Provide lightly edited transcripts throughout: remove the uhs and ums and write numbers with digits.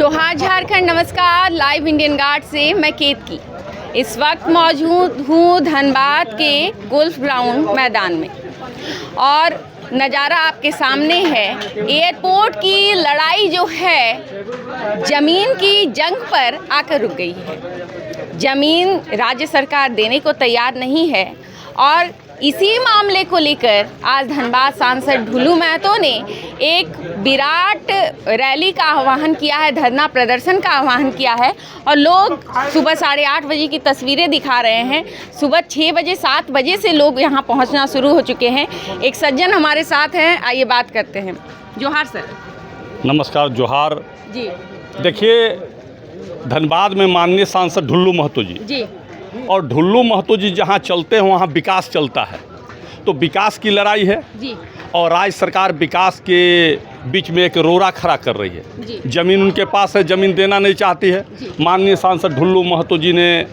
जोहार झारखंड, नमस्कार। Live Indian guard से मैं केतकी इस वक्त मौजूद हूँ धनबाद के गोल्फ ग्राउंड मैदान में और नज़ारा आपके सामने है। एयरपोर्ट की लड़ाई जो है ज़मीन की जंग पर आकर रुक गई है। ज़मीन राज्य सरकार देने को तैयार नहीं है और इसी मामले को लेकर आज धनबाद सांसद ढुल्लू महतो ने एक विराट रैली का आह्वान किया है, धरना प्रदर्शन का आह्वान किया है और लोग सुबह 8:30 बजे की तस्वीरें दिखा रहे हैं। सुबह 6 बजे 7 बजे से लोग यहां पहुंचना शुरू हो चुके हैं। एक सज्जन हमारे साथ हैं, आइए बात करते हैं। जोहार सर। नमस्कार, जोहार जी। देखिए, धनबाद में माननीय सांसद ढुल्लू महतो जी और ढुल्लू महतो जी जहाँ चलते हैं वहाँ विकास चलता है, तो विकास की लड़ाई है जी। और राज्य सरकार विकास के बीच में एक रोरा खड़ा कर रही है जी। ज़मीन उनके पास है, ज़मीन देना नहीं चाहती है। माननीय सांसद ढुल्लू महतो जी ने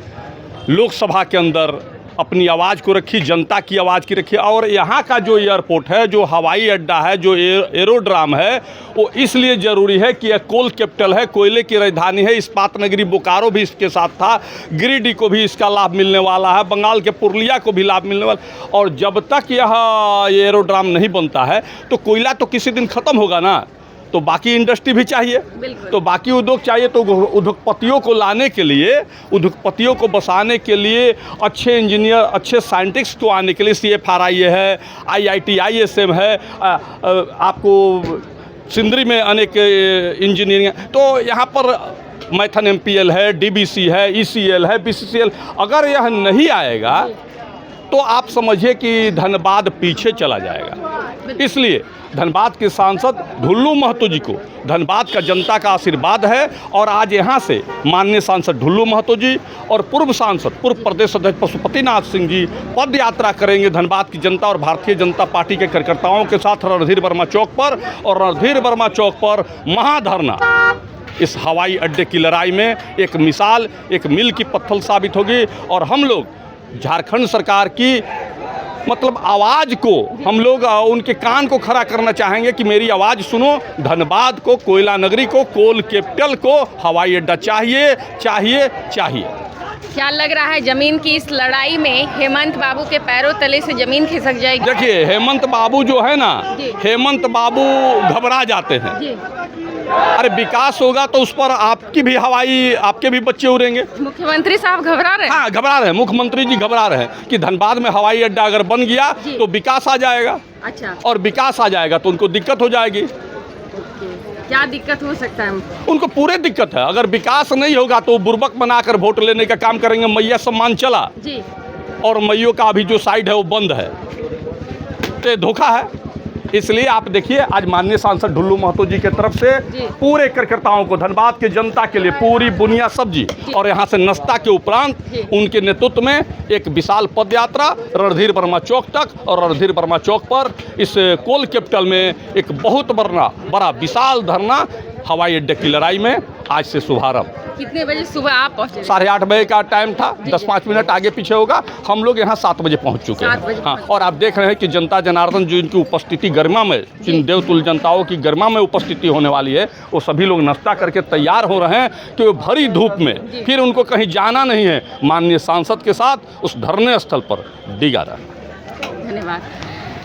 लोकसभा के अंदर अपनी आवाज़ को रखी, जनता की आवाज़ की रखी और यहाँ का जो एयरपोर्ट है, जो हवाई अड्डा है, जो एरोड्राम है, वो इसलिए ज़रूरी है कि यह कोल कैपिटल है, कोयले की राजधानी है। इस्पात नगरी बोकारो भी इसके साथ था, गिरिडीह को भी इसका लाभ मिलने वाला है, बंगाल के पुरुलिया को भी लाभ मिलने वाला। और जब तक यह एरोड्राम नहीं बनता है तो कोयला तो किसी दिन ख़त्म होगा ना, तो बाकी इंडस्ट्री भी चाहिए, तो बाकी उद्योग चाहिए। तो उद्योगपतियों को लाने के लिए, उद्योगपतियों को बसाने के लिए, अच्छे इंजीनियर, अच्छे साइंटिस्ट को आने के लिए CFRI है, IIT ISM है, आपको सिंदरी में अनेक इंजीनियरिंग, तो यहाँ पर मैथन MPL है, DBC है, ECL है, BCCL। अगर यह नहीं आएगा तो आप समझिए कि धनबाद पीछे चला जाएगा। इसलिए धनबाद के सांसद ढुल्लू महतो जी को धनबाद का जनता का आशीर्वाद है और आज यहाँ से माननीय सांसद ढुल्लू महतो जी और पूर्व सांसद, पूर्व प्रदेश अध्यक्ष पशुपतिनाथ सिंह जी पद यात्रा करेंगे धनबाद की जनता और भारतीय जनता पार्टी के कार्यकर्ताओं के साथ रणधीर वर्मा चौक पर। और रणधीर वर्मा चौक पर महाधरना इस हवाई अड्डे की लड़ाई में एक मिसाल, एक मील की पत्थर साबित होगी। और हम लोग झारखंड सरकार की मतलब आवाज़ को, हम लोग उनके कान को खड़ा करना चाहेंगे कि मेरी आवाज़ सुनो। धनबाद को, कोयला नगरी को, कोल कैपिटल को हवाई अड्डा चाहिए, चाहिए, चाहिए। क्या लग रहा है जमीन की इस लड़ाई में हेमंत बाबू के पैरों तले से जमीन खिसक जाएगी? देखिए, हेमंत बाबू जो है ना, हेमंत बाबू घबरा जाते हैं। अरे विकास होगा तो उस पर आपकी भी हवाई, आपके भी बच्चे उड़ेंगे। मुख्यमंत्री साहब घबरा रहे हैं? हाँ, घबरा रहे हैं, मुख्यमंत्री जी घबरा रहे हैं कि धनबाद में हवाई अड्डा अगर बन गया तो विकास आ जाएगा। अच्छा। और विकास आ जाएगा तो उनको दिक्कत हो जाएगी। क्या दिक्कत हो सकता है? उनको पूरे दिक्कत है। अगर विकास नहीं होगा तो बुर्बक बनाकर वोट लेने का काम करेंगे। मैया सम्मान चला जी और मैयों का अभी जो साइड है वो बंद है, तो धोखा है। इसलिए आप देखिए, आज माननीय सांसद ढुल्लू महतो जी की तरफ से पूरे कार्यकर्ताओं को, धनबाद के जनता के लिए पूरी बुनिया सब्जी और यहाँ से नाश्ता के उपरांत उनके नेतृत्व में एक विशाल पद यात्रा रणधीर वर्मा चौक तक और रणधीर वर्मा चौक पर इस कोल कैपिटल में एक बहुत बड़ा विशाल धरना हवाई अड्डे की लड़ाई में आज से शुभारंभ। कितने बजे सुबह आप पहुँचे? 8:30 बजे का टाइम था, 10-5 मिनट आगे पीछे होगा। हम लोग यहाँ 7 बजे पहुँच चुके हैं। हाँ, और आप देख रहे हैं कि जनता जनार्दन जो इनकी उपस्थिति गरिमा में, जिन देवतुल्य जनताओं की गरिमा में उपस्थिति होने वाली है, वो सभी लोग नाश्ता करके तैयार हो रहे हैं कि वो भरी धूप में फिर उनको कहीं जाना नहीं है, माननीय सांसद के साथ उस धरने स्थल पर डिगा रहा है। धन्यवाद।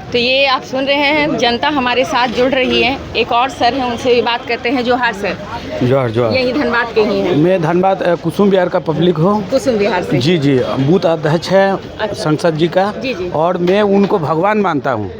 तो ये आप सुन रहे हैं, जनता हमारे साथ जुड़ रही है। एक और सर हैं, उनसे भी बात करते हैं। जोहार सर। जोहार जोहार। यही धनबाद के ही हैं? मैं धनबाद कुसुम विहार का पब्लिक हूँ। कुसुम विहार से? जी जी, बूथ अध्यक्ष है संसद जी का। जी। और मैं उनको भगवान मानता हूँ।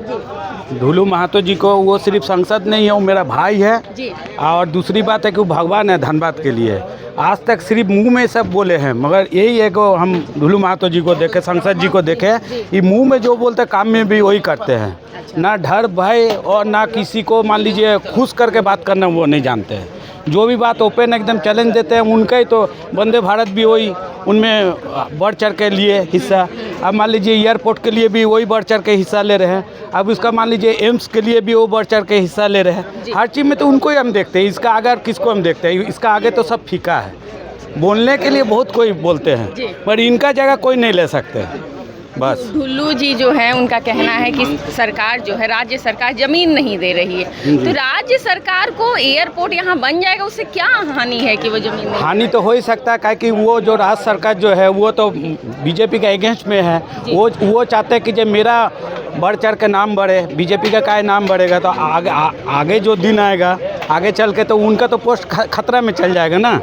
ढुल्लू महतो जी को, वो सिर्फ सांसद नहीं है, वो मेरा भाई है जी। और दूसरी बात है कि वो भगवान है धनबाद के लिए। आज तक सिर्फ मुंह में सब बोले हैं, मगर यही है कि हम ढुल्लू महतो जी को देखे, संसद जी को देखे, ये मुंह में जो बोलते काम में भी वही करते हैं। ना डर भय और ना किसी को मान लीजिए खुश करके बात करना वो नहीं जानते हैं। जो भी बात ओपन एकदम चैलेंज देते हैं उनका ही। तो वंदे भारत भी वही उनमें बढ़ चढ़ के लिए हिस्सा। अब मान लीजिए एयरपोर्ट के लिए भी वही बढ़ चढ़ के हिस्सा ले रहे हैं। अब उसका मान लीजिए एम्स के लिए भी वो बढ़ चढ़ के हिस्सा ले रहे हैं। हर चीज़ में तो उनको ही हम देखते हैं, इसका आगे किसको हम देखते हैं? इसका आगे तो सब फीका है। बोलने के लिए बहुत कोई बोलते हैं पर इनका जगह कोई नहीं ले सकते। बस। ढुल्लू जी जो है उनका कहना है कि सरकार जो है, राज्य सरकार ज़मीन नहीं दे रही है। तो राज्य सरकार को एयरपोर्ट यहाँ बन जाएगा, उससे क्या हानि है कि वो ज़मीन नहीं? हानि तो हो ही सकता है, काहे कि वो जो राज्य सरकार जो है वो तो बीजेपी के अगेंस्ट में है। वो चाहते हैं कि जब मेरा बढ़ चढ़ के नाम बढ़े, बीजेपी का काय नाम बढ़ेगा तो आगे जो दिन आएगा, आगे चल के तो उनका तो पोस्ट खतरा में चल जाएगा ना।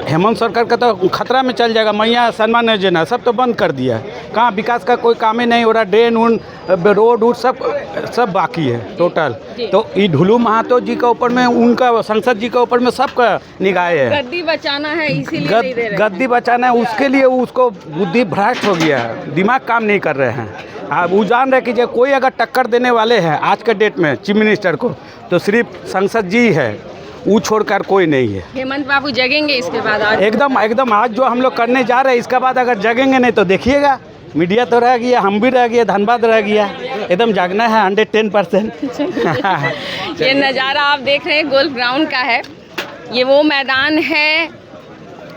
हेमंत सरकार का तो खतरा में चल जाएगा। मैया सम्मान योजना सब तो बंद कर दिया है, कहाँ विकास का कोई काम ही नहीं हो रहा। ड्रेन उन रोड सब बाकी है टोटल। तो ये ढुल्लू महतो जी के ऊपर में, उनका संसद जी के ऊपर में सबका निगाह है। गद्दी बचाना है इसीलिए नहीं दे रहे। गद्दी बचाना है, उसके लिए उसको बुद्धि भ्रष्ट हो गया है, दिमाग काम नहीं कर रहे हैं। अब वो जान रहे कि जब कोई अगर टक्कर देने वाले हैं आज के डेट में चीफ मिनिस्टर को, तो सिर्फ संसद जी है, वो छोड़कर कोई नहीं है। हेमंत बाबू जगेंगे इसके बाद? एकदम आज जो हम लोग करने जा रहे हैं, इसके बाद अगर जगेंगे नहीं तो देखिएगा, मीडिया तो रह गया, हम भी रह गए, धनबाद रह गया। एकदम जागना है 110%। ये नज़ारा आप देख रहे हैं गोल्फ ग्राउंड का है। ये वो मैदान है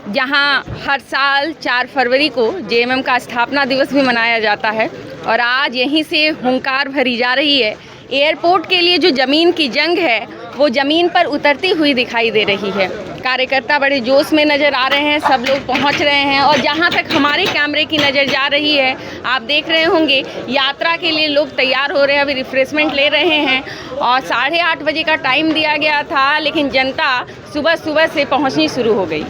जहाँ हर साल 4 फरवरी को जेएमएम का स्थापना दिवस भी मनाया जाता है, और आज यहीं से हुंकार भरी जा रही है। एयरपोर्ट के लिए जो ज़मीन की जंग है वो ज़मीन पर उतरती हुई दिखाई दे रही है। कार्यकर्ता बड़े जोश में नज़र आ रहे हैं, सब लोग पहुंच रहे हैं, और जहां तक हमारे कैमरे की नज़र जा रही है, आप देख रहे होंगे यात्रा के लिए लोग तैयार हो रहे हैं, अभी रिफ्रेशमेंट ले रहे हैं। और 8:30 बजे का टाइम दिया गया था, लेकिन जनता सुबह से पहुँचनी शुरू हो गई।